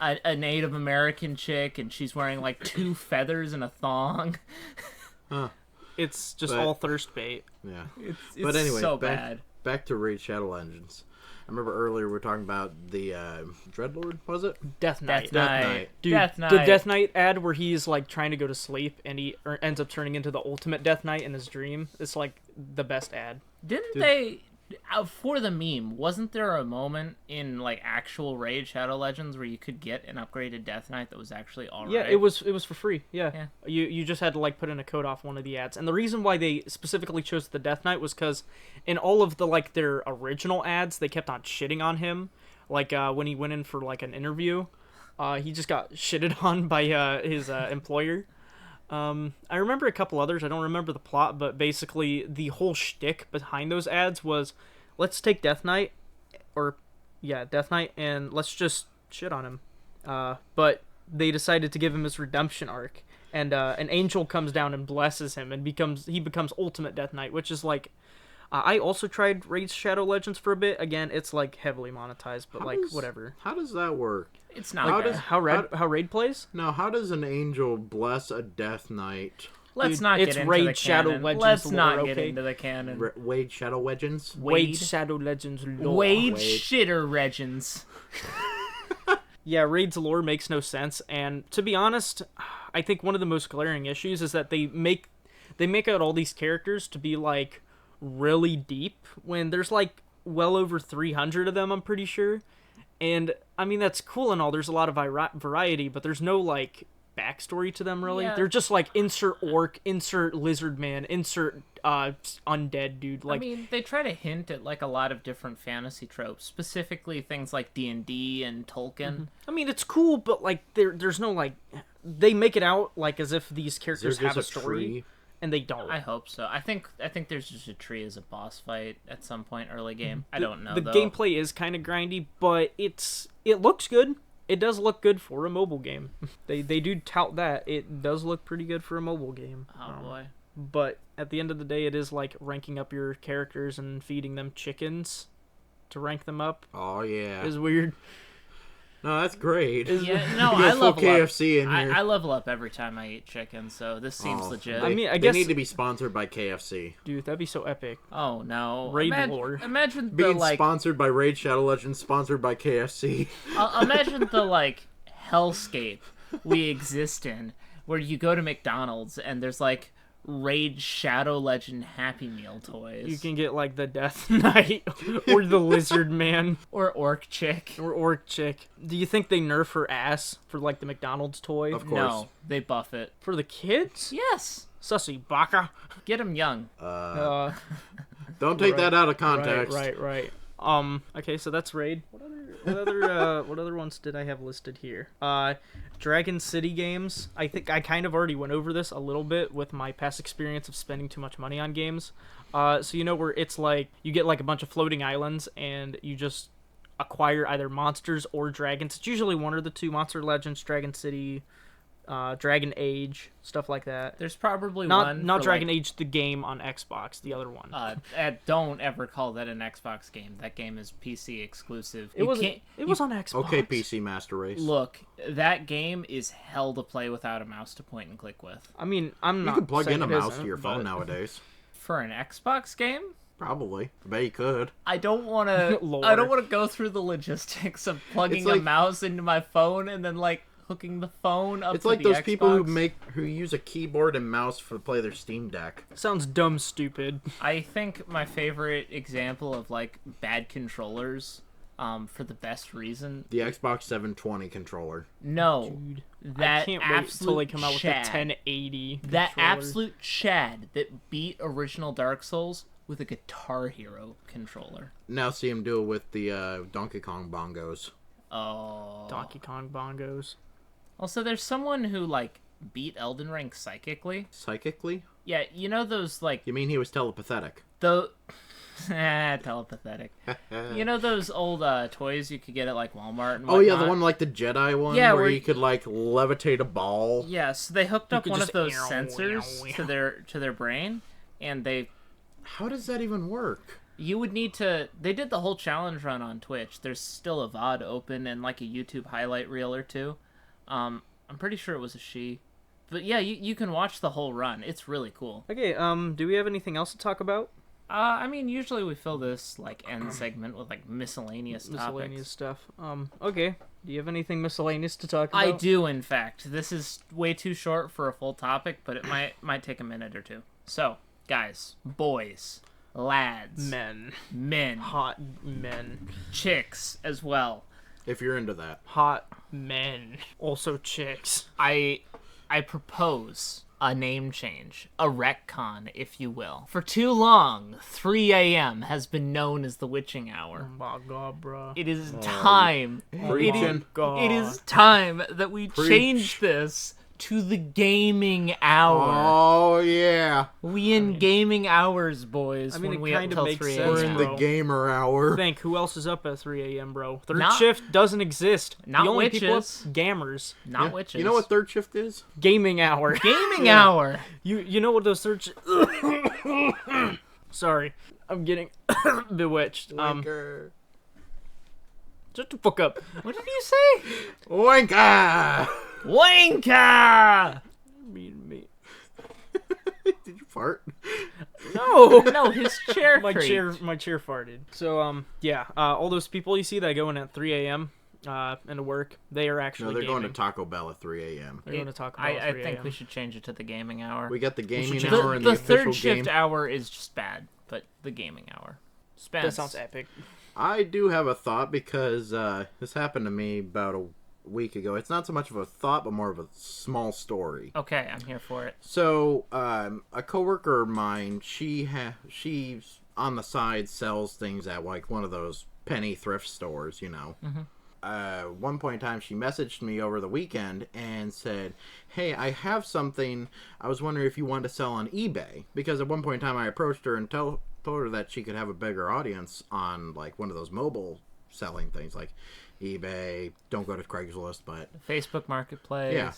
a Native American chick, and she's wearing like 2 feathers and a thong. It's just But- all thirst bait. yeah. It's But anyway, so back, bad. back to Raid Shadow Legends. I remember earlier we were talking about the Dreadlord, was it? Death Knight. Death Knight. Knight. Dude, Death the Knight. Death Knight ad where he's, like, trying to go to sleep and he ends up turning into the ultimate Death Knight in his dream. It's, like, the best ad. Didn't they For the meme, wasn't there a moment in like actual Raid Shadow Legends where you could get an upgraded Death Knight that was actually alright? Yeah, it was for free. Yeah. Yeah. You just had to like put in a code off one of the ads. And the reason why they specifically chose the Death Knight was cuz in all of the like their original ads, they kept on shitting on him. Like when he went in for like an interview, he just got shitted on by his employer. I remember a couple others. I don't remember the plot, but basically the whole shtick behind those ads was, let's take Death Knight, and let's just shit on him. But they decided to give him his redemption arc, and an angel comes down and blesses him, and he becomes Ultimate Death Knight, which is like, I also tried Raid Shadow Legends for a bit. Again, it's like heavily monetized, but whatever. How does that work? It's not bad. How Raid plays? Now, how does an angel bless a Death Knight? Let's Dude, not it's get into Raid the Shadow canon. Legends Let's lore, not get okay? into the canon. Wade Shadow Legends? Raid Shadow Legends lore. Wade Shitter Legends. Yeah, Raid's lore makes no sense, and to be honest, I think one of the most glaring issues is that they make out all these characters to be like really deep when there's like well over 300 of them, I'm pretty sure. And I mean, that's cool and all, there's a lot of variety, but there's no like backstory to them really. Yeah. They're just like insert orc, insert lizard man, insert undead dude. Like, I mean, they try to hint at like a lot of different fantasy tropes, specifically things like D&D and Tolkien. I mean, it's cool, but like there's no like, they make it out like as if these characters have a story. Tree? And they don't. I hope so. I think there's just a tree as a boss fight at some point early game. I don't know The though. gameplay is kind of grindy, but it looks good. It does look good for a mobile game. They do tout that. It does look pretty good for a mobile game. Oh boy. But at the end of the day, it is like ranking up your characters and feeding them chickens to rank them up. Oh, yeah. Is weird. No, that's great. Yeah, no, You go I full level KFC up. in here. I level up every time I eat chicken, so this seems Oh, legit. I mean, I they guess- need to be sponsored by KFC. Dude, that'd be so epic. Oh no. Raid lore. Imagine the Being like sponsored by Raid Shadow Legends, sponsored by KFC. imagine the like hellscape we exist in, where you go to McDonald's and there's like Raid Shadow Legend Happy Meal toys. You can get like the Death Knight or the Lizard Man or Orc Chick. or Orc Chick. Do you think they nerf her ass for like the McDonald's toy? Of course. No, they buff it. For the kids? Yes. Sussy baka. Get them young. Don't take that out of context. Right. Okay, so that's Raid. What other ones did I have listed here? Dragon City games. I think I kind of already went over this a little bit with my past experience of spending too much money on games. So you know where it's like you get like a bunch of floating islands and you just acquire either monsters or dragons. It's usually one or the two: Monster Legends, Dragon City, Dragon Age, stuff like that. There's probably Not one. For, Dragon like, Age the game on Xbox, the other one. don't ever call that an Xbox game. That game is PC exclusive. It was on Xbox. Okay, PC Master Race. Look, that game is hell to play without a mouse to point and click with. I mean, I'm You not can plug saying in a it mouse isn't, to your phone but- nowadays. For an Xbox game? Probably. I bet you could. I don't want to. Lord. I don't want to go through the logistics of plugging It's like- a mouse into my phone and then like hooking the phone up. It's to like the those Xbox. people who use a keyboard and mouse to play their Steam Deck. Sounds dumb stupid. I think my favorite example of like bad controllers, for the best reason. The Xbox 720 controller. No, Dude, that I can't wait absolute until they come out with the Chad. 1080 That controller. absolute Chad that beat original Dark Souls with a Guitar Hero controller. Now see him do it with the Donkey Kong bongos. Oh. Donkey Kong bongos. Also, there's someone who like beat Elden Ring psychically. Psychically? Yeah, you know those like You mean he was telepathetic? the telepathic. You know those old toys you could get at like Walmart and Oh yeah, the whatnot? one like the Jedi one Yeah, where where you could like levitate a ball. Yes, they hooked up could one of just those sensors to their brain, and How does that even work? you would need to. They did the whole challenge run on Twitch. There's still a VOD open and like a YouTube highlight reel or two. I'm pretty sure it was a she, but yeah, you can watch the whole run. It's really cool. Okay, do we have anything else to talk about? I mean, usually we fill this like end segment with like miscellaneous Miscellaneous topics. stuff. Okay. Do you have anything miscellaneous to talk about? I do, in fact. This is way too short for a full topic, but it might take a minute or two. So, guys, boys, lads, men, hot men, chicks as well. If you're into that. hot men, also chicks. I propose a name change, a retcon, if you will. For too long, 3 a.m. has been known as the witching hour. Oh my god, bro. It is time. Preaching. It is time that we change this to the gaming hour. Oh, yeah. We in gaming hours, boys. I mean, when it we up kinda till makes 3 sense, We're a.m. in the bro. gamer hour. Think who else is up at 3 a.m., bro? Third Not- shift doesn't exist. not the only people up, witches. gamers. Not witches. You know what third shift is? Gaming hour. Gaming hour. You know what those search? Sorry, I'm getting bewitched. Shut the fuck up. What did you say? Oinka! Wanka! Me. Did you fart? No. No, his chair my creaked. chair farted. So yeah, all those people you see that go in at 3 a.m. Into work, they are actually No, they're gaming. going to Taco Bell at 3 a.m. They're going to talk about I 3 think a.m. we should change it to the gaming hour. We got the gaming change hour and the official third shift game. hour is just bad, but the gaming hour. Spence. That sounds epic. I do have a thought because this happened to me about a week ago. It's not so much of a thought, but more of a small story. Okay, I'm here for it. So, a coworker of mine, she's on the side sells things at like one of those penny thrift stores, you know. One point in time, she messaged me over the weekend and said, "Hey, I have something. I was wondering if you wanted to sell on eBay." Because at one point in time, I approached her and told her that she could have a bigger audience on like one of those mobile selling things, like eBay. Don't go to Craigslist, but Facebook Marketplace. Yeah.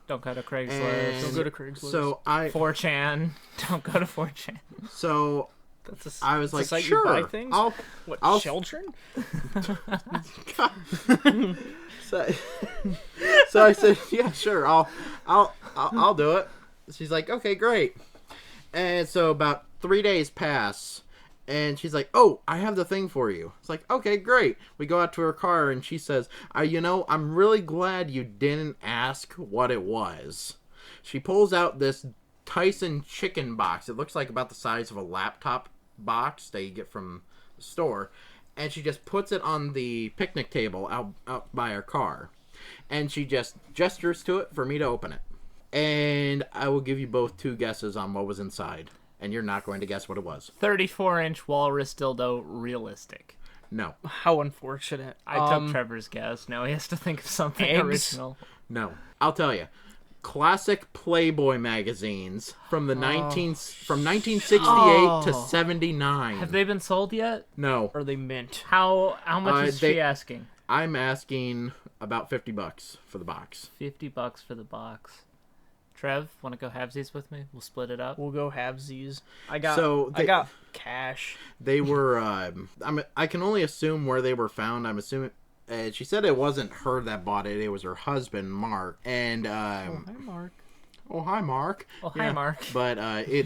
Don't go to And- Craigslist. Don't go to Craigslist. so I 4chan. Don't go to 4chan. so That's I was it's a like, site you sure, buy things? What, I'll- children? so, so I said, yeah, sure, I'll do it. She's like, okay, great. And so about 3 days pass, and she's like, oh, I have the thing for you. It's like, okay, great. We go out to her car, and she says, I'm really glad you didn't ask what it was. She pulls out this Tyson chicken box. It looks like about the size of a laptop box that you get from the store. And she just puts it on the picnic table out by her car. And she just gestures to it for me to open it. And I will give you both two guesses on what was inside. And you're not going to guess what it was. 34-inch walrus dildo, realistic. No. How unfortunate. I took Trevor's guess. Now he has to think of something eggs? original. No. I'll tell you. Classic Playboy magazines from the 1968 to 79. Have they been sold yet? No. Are they mint? How much is she asking? I'm asking about $50 for the box. $50 for the box. Trev, want to go halvesies with me? We'll split it up. We'll go halvesies. I they- got cash. They were. I can only assume where they were found. I'm assuming. She said it wasn't her that bought it. It was her husband, Mark. And Hi, Mark. oh hi, Mark. Oh, hi, Mark. But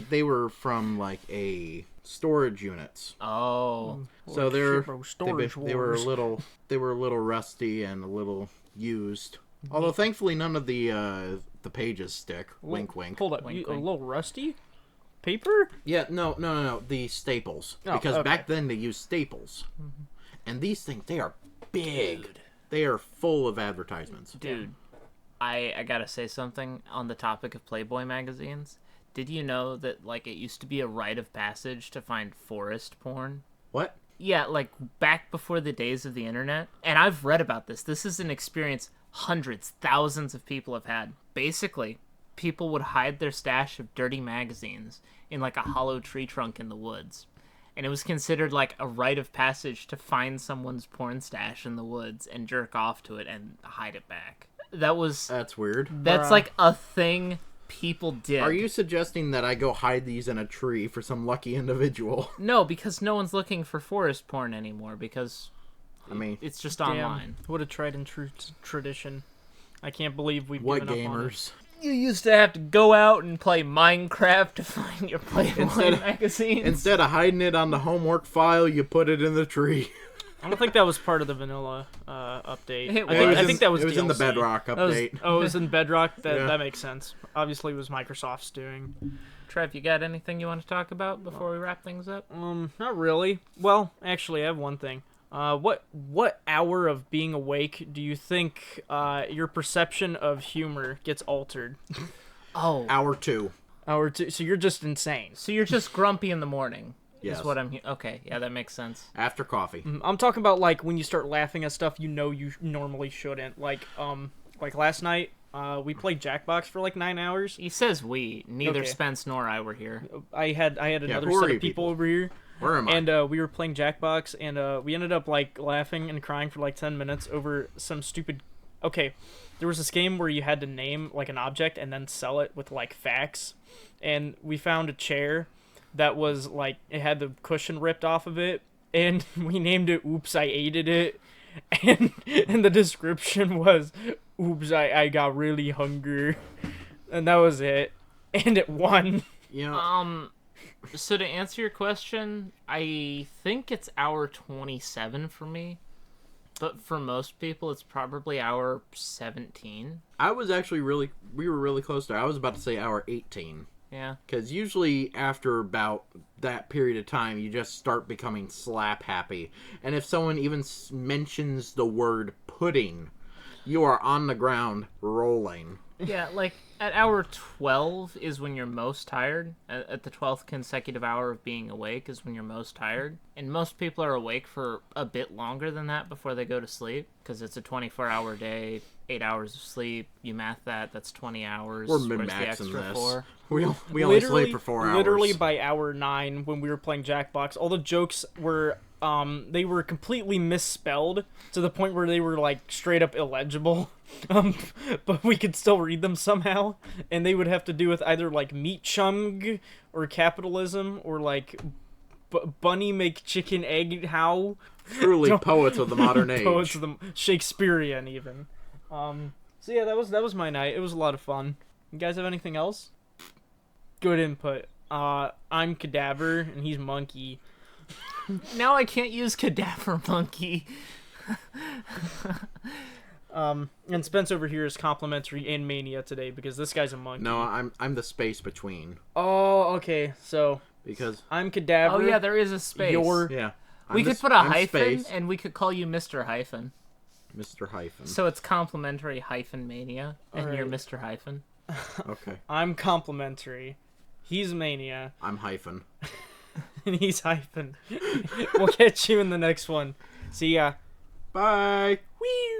they were from like a storage units. Oh. So they're storage they were a wars. little rusty and a little used. Although thankfully none of the pages stick. Wink, wink. Hold up, Wink, a wink. little rusty? Paper? Yeah, no. The staples. Oh, Because okay. back then they used staples. And these things, they are big. They are full of advertisements. Dude, I gotta say something on the topic of Playboy magazines. Did you know that, like, it used to be a rite of passage to find forest porn? What? Yeah, like, back before the days of the internet. And I've read about this. This is an experience hundreds, thousands of people have had. Basically, people would hide their stash of dirty magazines in, like, a hollow tree trunk in the woods. And it was considered, like, a rite of passage to find someone's porn stash in the woods and jerk off to it and hide it back. That's weird. That's, like, a thing people did. Are you suggesting that I go hide these in a tree for some lucky individual? No, because no one's looking for forest porn anymore, because I mean, it's just Damn, online. what a tried and true tradition. I can't believe we've what given up on it. gamers? You used to have to go out and play Minecraft to find your Playboy Instead of- magazines. Instead of hiding it on the homework file, you put it in the tree. I don't think that was part of the vanilla update. It I think that was It was in the DLC. Bedrock That was, update. it was in Bedrock. Yeah. That makes sense. Obviously, it was Microsoft's doing. Trev, you got anything you want to talk about before we wrap things up? Not really. Well, actually, I have one thing. What hour of being awake do you think your perception of humor gets altered? Oh, Hour 2. Hour two. So you're just insane. so you're just grumpy in the morning. Yes. Is what I'm. Okay, yeah, that makes sense. After coffee. I'm talking about like when you start laughing at stuff you normally shouldn't. Like last night, we played Jackbox for like 9 hours. He says we. Neither Okay. Spence nor I were here. I had another who are set you of people people? over here. Where am I? And we were playing Jackbox, and we ended up like laughing and crying for like 10 minutes over some stupid. Okay, there was this game where you had to name like an object and then sell it with like facts, and we found a chair that was like it had the cushion ripped off of it, and we named it "Oops, I ate it," and the description was "Oops, I got really hungry," and that was it, and it won. You know, So to answer your question, I think it's hour 27 for me. But for most people, it's probably hour 17. I was actually we were really close there. I was about to say hour 18. Yeah. Because usually after about that period of time, you just start becoming slap happy. And if someone even mentions the word pudding, you are on the ground rolling. Yeah, like at hour 12 is when you're most tired. At the 12th consecutive hour of being awake is when you're most tired. And most people are awake for a bit longer than that before they go to sleep. Because it's a 24-hour day, 8 hours of sleep. You math that, that's 20 hours. We're Where's the min-maxing extra this. 4? We only sleep for 4 hours. Literally by hour 9 when we were playing Jackbox, all the jokes were they were completely misspelled to the point where they were like straight up illegible. But we could still read them somehow, and they would have to do with either like meat chung or capitalism or like bunny make chicken egg how. Truly poets of the modern age. Poets of the Shakespearean even. So yeah, that was my night. It was a lot of fun. You guys have anything else? Good input. I'm Cadaver and he's Monkey. Now I can't use Cadaver Monkey. And Spence over here is complimentary and Mania today because this guy's a monkey. No, I'm the space between. Oh, okay. So Because I'm Cadaver. Oh yeah, there is a space. yeah, We I'm could the- put a I'm hyphen, space, and we could call you Mr. Hyphen. Mr. Hyphen. So it's complimentary hyphen mania, and you're Alright. Mr. Hyphen. Okay, I'm complimentary. He's Mania I'm Hyphen. and he's Hyphen. We'll catch you in the next one. See ya. Bye. Wee.